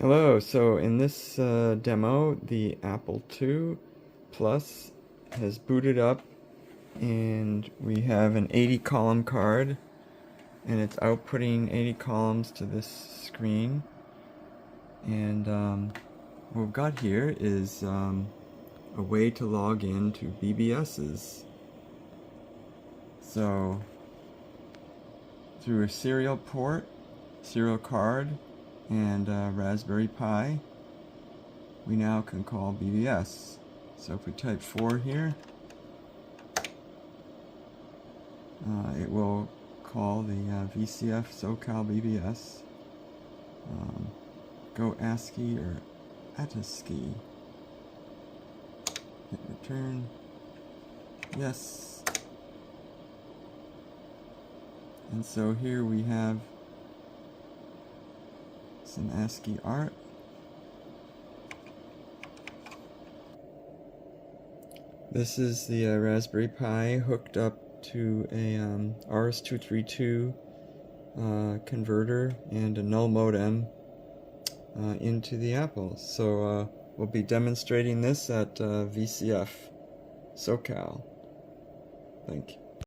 Hello, so in this demo, the Apple II Plus has booted up and we have an 80 column card and it's outputting 80 columns to this screen. And what we've got here is a way to log in to BBSes. So through a serial port, serial card, and Raspberry Pi, we now can call BBS. So if we type 4 here, it will call the VCF SoCal BBS. Go ASCII or ATSCII. Hit return. Yes. And so here we have some ASCII art. This is the Raspberry Pi hooked up to a RS232 converter and a null modem into the Apple. So we'll be demonstrating this at VCF SoCal. Thank you.